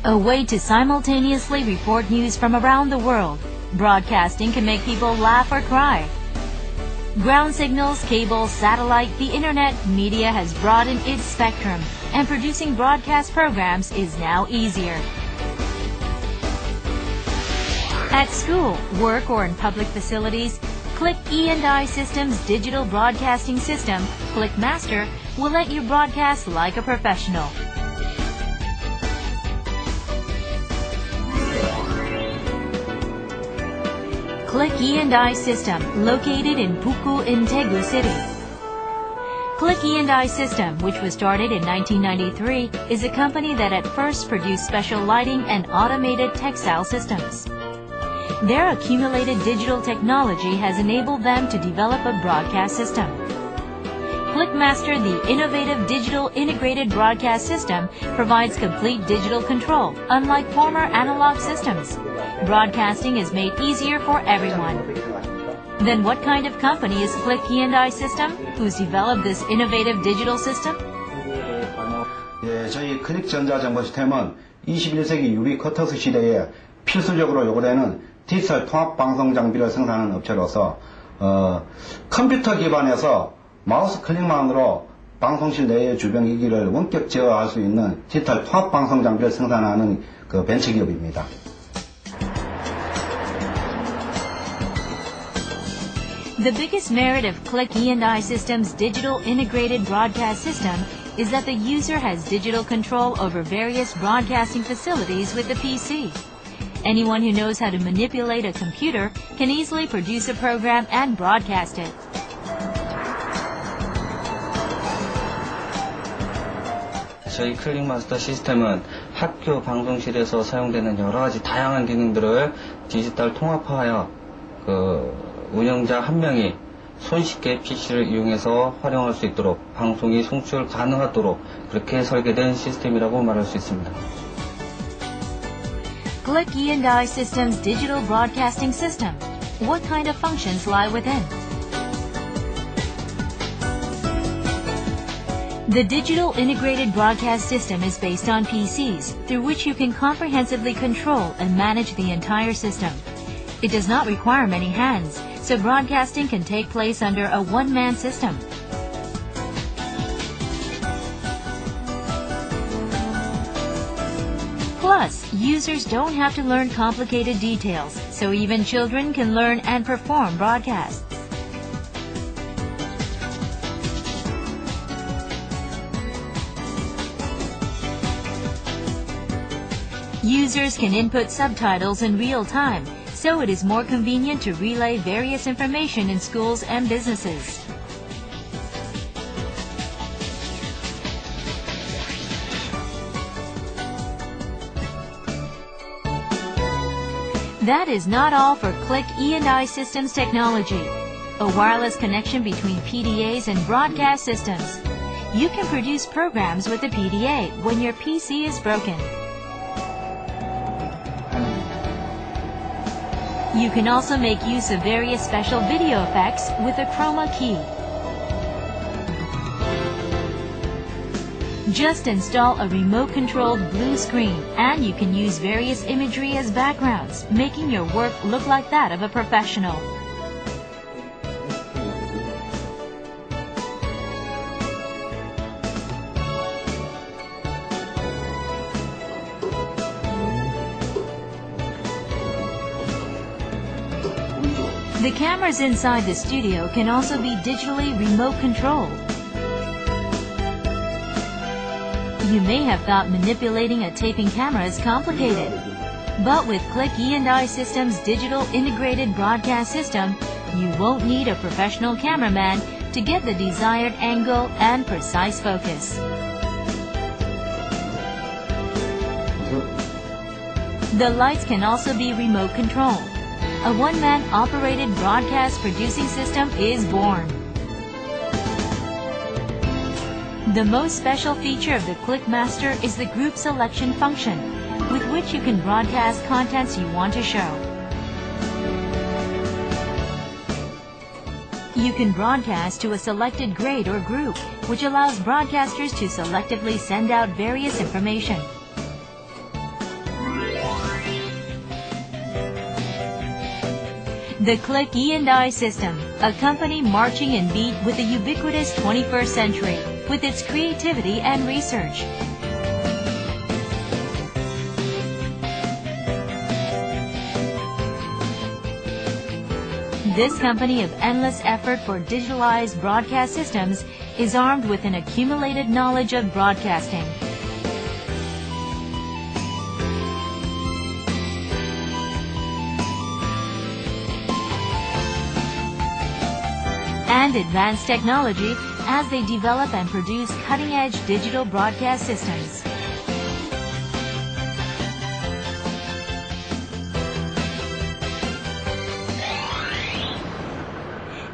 A way to simultaneously report news from around the world. Broadcasting can make people laugh or cry. Ground signals, cable, satellite, the internet, media has broadened its spectrum, and producing broadcast programs is now easier. At school, work, or in public facilities, Click E&I System's digital broadcasting system, ClickMaster, will let you broadcast like a professional. Click E&I System, located in Buku in Daegu City. Click E&I System, which was started in 1993, is a company that at first produced special lighting and automated textile systems. Their accumulated digital technology has enabled them to develop a broadcast system. ClickMaster, the innovative digital integrated broadcast system, provides complete digital control, unlike former analog systems. Broadcasting is made easier for everyone. Then what kind of company is Click E&I System, who's developed this innovative digital system? 저희 클릭전자정보시스템은 21세기 유리 커터스 시대에 필수적으로 요구되는 디지털 통합 방송 장비를 생산하는 업체로서 컴퓨터 기반에서 마우스 클릭만으로 방송실 내의 주변 기기를 원격 제어할 수 있는 디지털 통합 방송 장비를 생산하는 그 벤처기업입니다. The biggest merit of Click E&I System's digital integrated broadcast system is that the user has digital control over various broadcasting facilities with the PC. Anyone who knows how to manipulate a computer can easily produce a program and broadcast it. 저희 클릭마스터 시스템은 학교 방송실에서 사용되는 여러 가지 다양한 기능들을 디지털 통합하여 운영자 한 명이 손쉽게 PC를 이용해서 활용할 수 있도록 방송이 송출 가능하도록 그렇게 설계된 시스템이라고 말할 수 있습니다. Click E&I System's digital broadcasting system. What kind of functions lie within? The digital integrated broadcast system is based on PCs, through which you can comprehensively control and manage the entire system. It does not require many hands, so broadcasting can take place under a one-man system. Plus, users don't have to learn complicated details, so even children can learn and perform broadcasts. Users can input subtitles in real time, so it is more convenient to relay various information in schools and businesses. That is not all for Click E&I Systems technology. A wireless connection between PDAs and broadcast systems. You can produce programs with a PDA when your PC is broken. You can also make use of various special video effects with a chroma key. Just install a remote-controlled blue screen, and you can use various imagery as backgrounds, making your work look like that of a professional. The cameras inside the studio can also be digitally remote-controlled. You may have thought manipulating a taping camera is complicated. But with Click E&I System's digital integrated broadcast system, you won't need a professional cameraman to get the desired angle and precise focus. The lights can also be remote controlled. A one-man operated broadcast producing system is born. The most special feature of the ClickMaster is the group selection function, with which you can broadcast contents you want to show. You can broadcast to a selected grade or group, which allows broadcasters to selectively send out various information. The Click E&I System, a company marching in beat with the ubiquitous 21st century, with its creativity and research. This company of endless effort for digitalized broadcast systems is armed with an accumulated knowledge of broadcasting. And advanced technology as they develop and produce cutting-edge digital broadcast systems.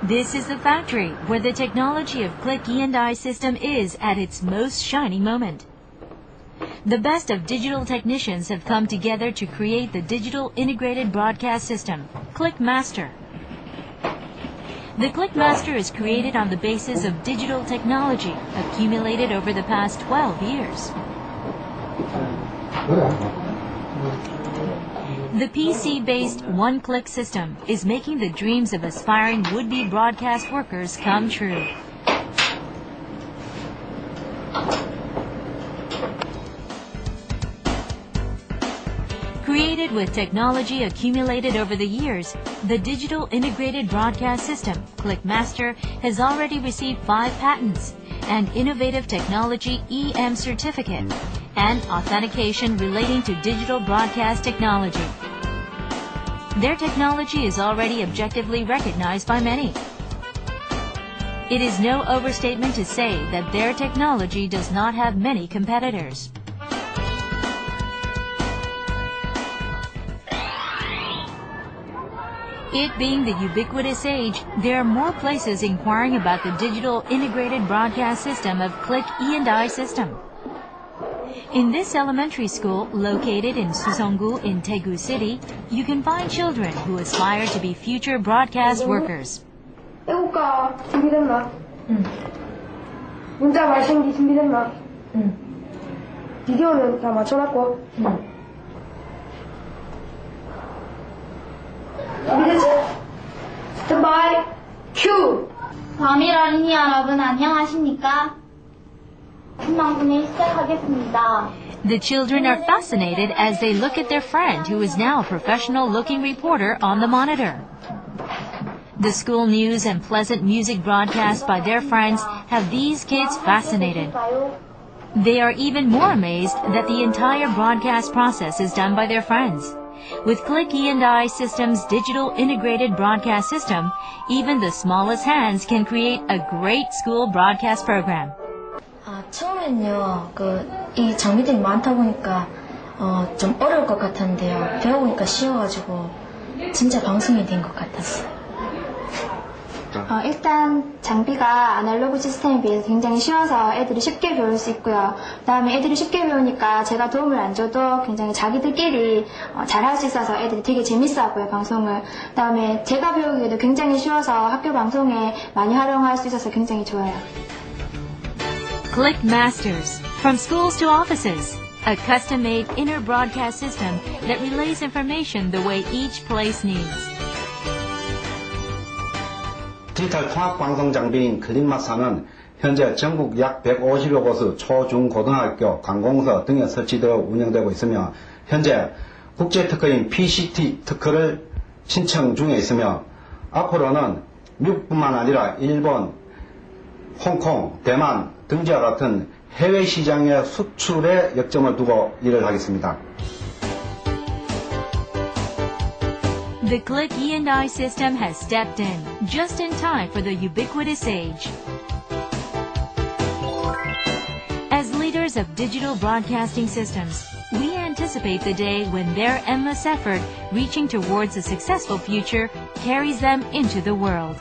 This is the factory where the technology of Click E&I System is at its most shining moment. The best of digital technicians have come together to create the digital integrated broadcast system, ClickMaster. The ClickMaster is created on the basis of digital technology accumulated over the past 12 years. The PC-based one-click system is making the dreams of aspiring would-be broadcast workers come true. Created with technology accumulated over the years, the digital integrated broadcast system, ClickMaster, has already received 5 patents, an innovative technology EM certificate, and authentication relating to digital broadcast technology. Their technology is already objectively recognized by many. It is no overstatement to say that their technology does not have many competitors. It being the ubiquitous age, there are more places inquiring about the digital integrated broadcast system of Click E&I System. In this elementary school, located in Suseonggu in Daegu City, you can find children who aspire to be future broadcast workers. 애국가 준비됐나? 문자 말씀기 준비됐나? 비디오는 다 맞춰놨고? 준비됐지? 스탠바이 큐! 밤이라니 여러분 안녕하십니까? 방송을 시작하겠습니다. The children are fascinated as they look at their friend who is now a professional-looking reporter on the monitor. The school news and pleasant music broadcast by their friends have these kids fascinated. They are even more amazed that the entire broadcast process is done by their friends. With Click E&I System's digital integrated broadcast system, even the smallest hands can create a great school broadcast program. 처음엔요, 이 장비들이 많다 보니까 좀 어려울 것 같았는데요. 배워보니까 쉬워가지고 진짜 방송이 된 것 같았어요. 일단 장비가 아날로그 시스템에 비해서 굉장히 쉬워서 애들이 쉽게 배울 수 있고요. 그다음에 애들이 쉽게 배우니까 제가 도움을 안 줘도 굉장히 자기들끼리 잘할 수 있어서 애들이 되게 재밌어하고요, 방송을. 그다음에 제가 배우기에도 굉장히 쉬워서 학교 방송에 많이 활용할 수 있어서 굉장히 좋아요. Click Masters, from schools to offices, a custom-made inner broadcast system that relays information the way each place needs. 디지털 통합방송 장비인 클릭마스터는 현재 전국 약 150여 곳의 초, 중, 고등학교, 관공서 등에 설치되어 운영되고 있으며 현재 국제특허인 PCT 특허를 신청 중에 있으며 앞으로는 미국뿐만 아니라 일본, 홍콩, 대만 등지와 같은 해외 시장의 수출에 역점을 두고 일을 하겠습니다. The Click E&I system has stepped in, just in time for the ubiquitous age. As leaders of digital broadcasting systems, we anticipate the day when their endless effort reaching towards a successful future carries them into the world.